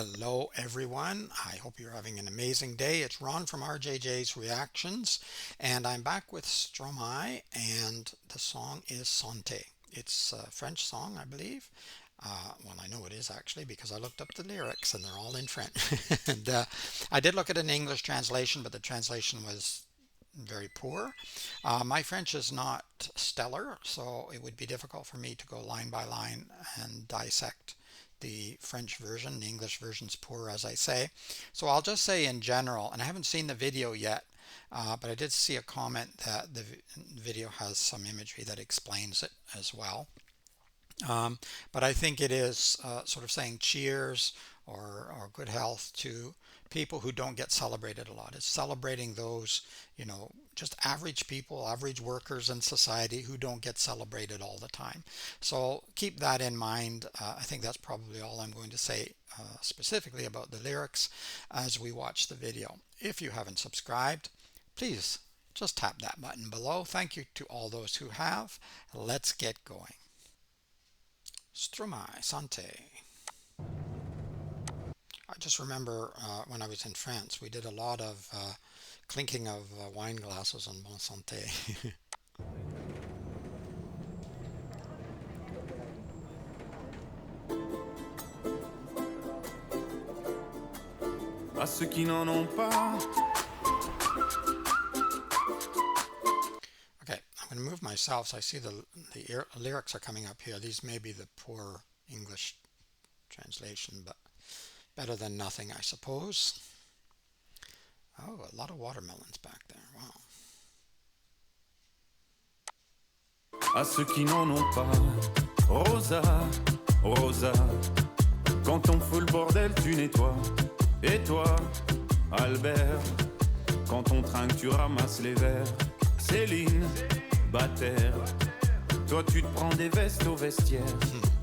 Hello, everyone. I hope you're having an amazing day. It's Ron from RJJ's Reactions, and I'm back with Stromae, and the song is Santé. It's a French song, I believe. Well, I know it is actually because I looked up the lyrics and they're all in French. and I did look at an English translation, but the translation was very poor. My French is not stellar, so it would be difficult for me to go line by line and dissect the French version. The English version's poor, as I say. So I'll just say in general, and I haven't seen the video yet, but I did see a comment that the video has some imagery that explains it as well. But I think it is sort of saying cheers or good health to people who don't get celebrated a lot. It's celebrating those, just average people, average workers in society who don't get celebrated all the time. So keep that in mind. I think that's probably all I'm going to say specifically about the lyrics as we watch the video. If you haven't subscribed, please just tap that button below. Thank you to all those who have. Let's get going. Stromae, Santé. I just remember when I was in France, we did a lot of clinking of wine glasses on Bon Santé. À ceux qui n'en ont pas. Okay, I'm going to move myself so I see the lyrics are coming up here. These may be the poor English translation, but better than nothing, I suppose. Oh, a lot of watermelons back there. Wow. À ceux qui n'en ont pas. Rosa, Rosa. Quand on fout le bordel, tu nettoies. Et toi, Albert. Quand on trinque, tu ramasses les verres. Céline, Bataire. Toi, tu te prends des vestes au vestiaire.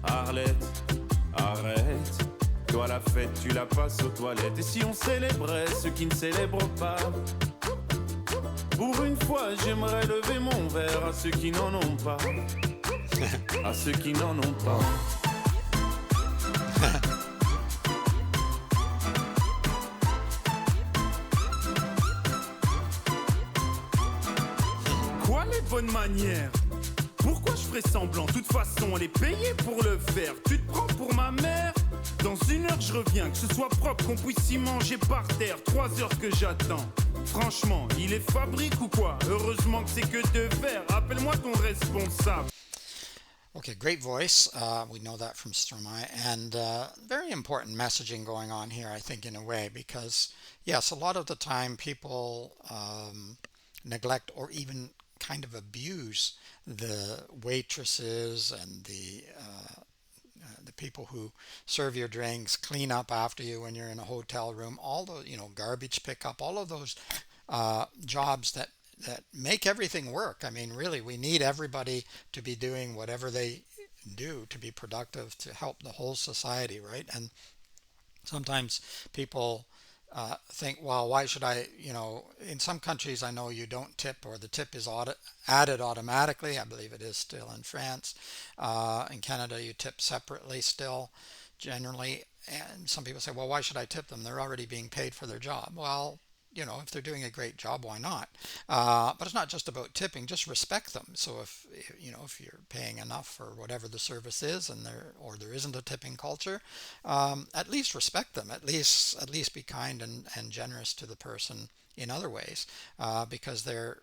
Arlette, arrête. Toi, la fête, tu la passes aux toilettes. Et si on célébrait ceux qui ne célèbrent pas? Pour une fois, j'aimerais lever mon verre à ceux qui n'en ont pas. À ceux qui n'en ont pas. Quoi les bonnes manières? Pourquoi je ferais semblant? De toute façon, elle est payée pour le faire. Tu te prends pour ma mère? Dans 1 heure, je reviens. Que ce soit propre, qu'on puisse y manger par terre. 3 heures que j'attends. Franchement, il est fabrique ou quoi? Heureusement que c'est que de verre. Appelle-moi ton responsable. Okay, great voice. We know that from Stromae, and very important messaging going on here, I think, in a way, because yes, a lot of the time people neglect or even kind of abuse the waitresses and the people who serve your drinks, clean up after you when you're in a hotel room, all the garbage pickup, all of those jobs that make everything work. I mean, really, we need everybody to be doing whatever they do to be productive, to help the whole society, right? And sometimes people think, well, why should I, in some countries I know you don't tip, or the tip is added automatically. I believe it is still in France. In Canada, you tip separately still, generally. And some people say, well, why should I tip them? They're already being paid for their job. Well, if they're doing a great job, why not? But it's not just about tipping, just respect them. So if you're paying enough for whatever the service is, and there isn't a tipping culture, at least respect them. At least be kind and generous to the person in other ways, because they're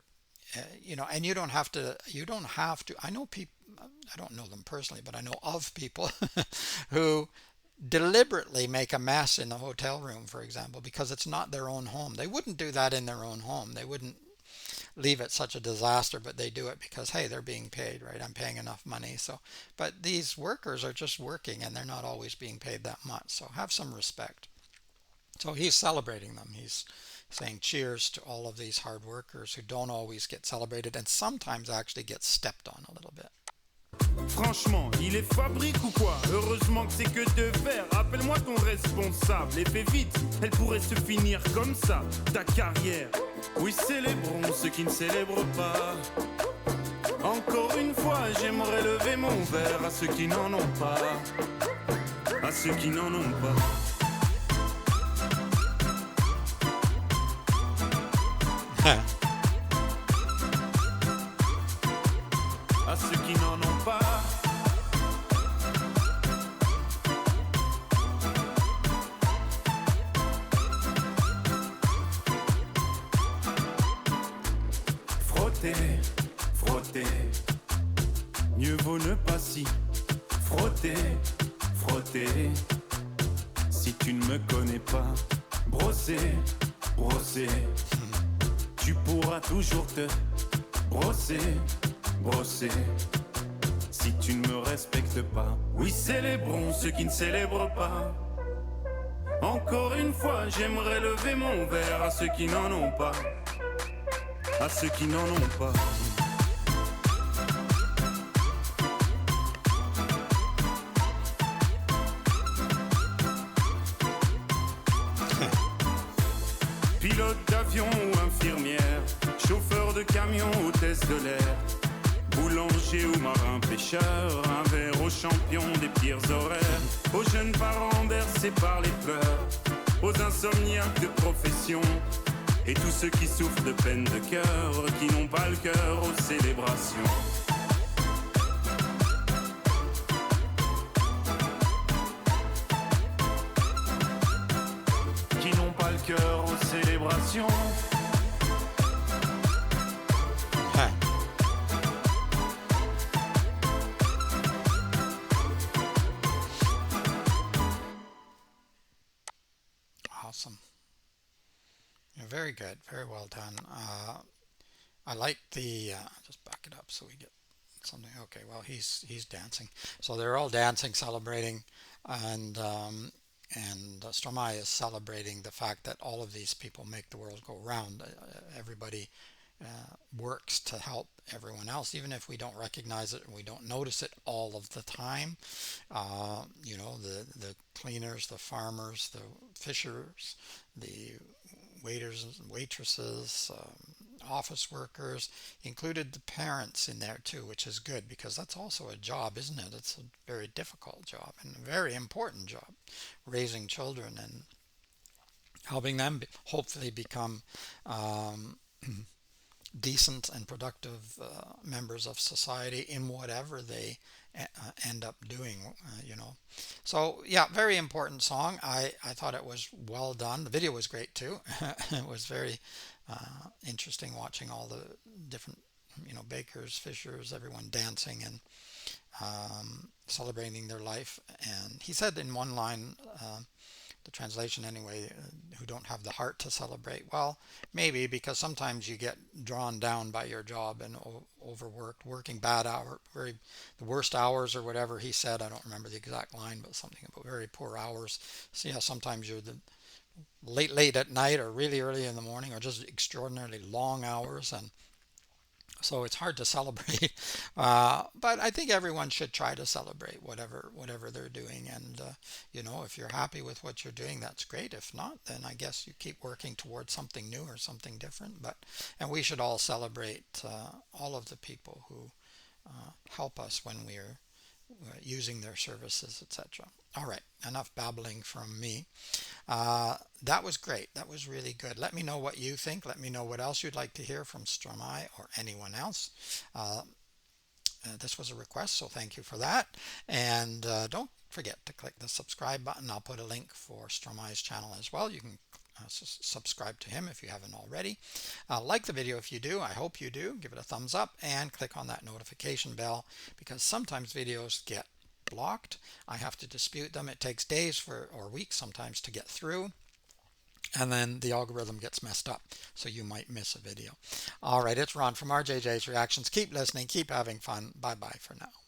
and you don't have to. I know people. I don't know them personally, but I know of people who deliberately make a mess in the hotel room, for example, because it's not their own home. They wouldn't do that in their own home. They wouldn't leave it such a disaster, but they do it because, hey, they're being paid, right? I'm paying enough money. So, but these workers are just working, and they're not always being paid that much. So have some respect. So he's celebrating them. He's saying cheers to all of these hard workers who don't always get celebrated and sometimes actually get stepped on a little bit. Franchement, il est fabrique ou quoi? Heureusement que c'est que de verre. Appelle-moi ton responsable. Et fais vite, elle pourrait se finir comme ça, ta carrière. Oui, célébrons ceux qui ne célèbrent pas. Encore une fois, j'aimerais lever mon verre à ceux qui n'en ont pas. À ceux qui n'en ont pas. À ceux qui n'en ont pas, frotter, frotter, mieux vaut ne pas s'y frotter, frotter. Si tu ne me connais pas, brosser, brosser, tu pourras toujours te brosser, brosser. Si tu ne me respectes pas, oui, célébrons ceux qui ne célèbrent pas. Encore une fois, j'aimerais lever mon verre à ceux qui n'en ont pas, à ceux qui n'en ont pas. Pilote d'avion ou infirmière, chauffeur de camion, hôtesse de l'air, boulanger ou marin pêcheur, un verre aux champions des pires horaires, aux jeunes parents bercés par les pleurs, aux insomniaques de profession, et tous ceux qui souffrent de peine de cœur, qui n'ont pas le cœur aux célébrations. Qui n'ont pas le cœur aux célébrations. Awesome. Yeah, very good. Very well done. I like the just back it up so we get something. Okay, well he's dancing. So they're all dancing, celebrating, and Stromae is celebrating the fact that all of these people make the world go round. Everybody works to help everyone else, even if we don't recognize it and we don't notice it all of the time. The cleaners, the farmers, the fishers, the waiters and waitresses, office workers, included the parents in there too, which is good because that's also a job, isn't it? It's a very difficult job and a very important job, raising children and helping them hopefully become um, decent and productive members of society in whatever they end up doing, So, yeah, very important song. I thought it was well done. The video was great too. It was very interesting watching all the different, bakers, fishers, everyone dancing and celebrating their life. And he said in one line, the translation anyway, who don't have the heart to celebrate. Well, maybe because sometimes you get drawn down by your job and overworked, working bad hour, the worst hours or whatever he said. I don't remember the exact line, but something about very poor hours. So yeah, sometimes you're the late at night or really early in the morning or just extraordinarily long hours, and so it's hard to celebrate. But I think everyone should try to celebrate whatever they're doing. And if you're happy with what you're doing, that's great. If not, then I guess you keep working towards something new or something different. And we should all celebrate all of the people who help us when we're using their services, etc. All right, enough babbling from me. That was great. That was really good. Let me know what you think. Let me know what else you'd like to hear from Stromae or anyone else. Uh, this was a request, so thank you for that. And don't forget to click the subscribe button. I'll put a link for Stromae's channel as well. You can subscribe to him if you haven't already. Like the video if you do. I hope you do. Give it a thumbs up and click on that notification bell because sometimes videos get blocked. I have to dispute them. It takes days or weeks sometimes to get through. And then the algorithm gets messed up, so you might miss a video. All right, it's Ron from RJJ's Reactions. Keep listening, keep having fun. Bye bye for now.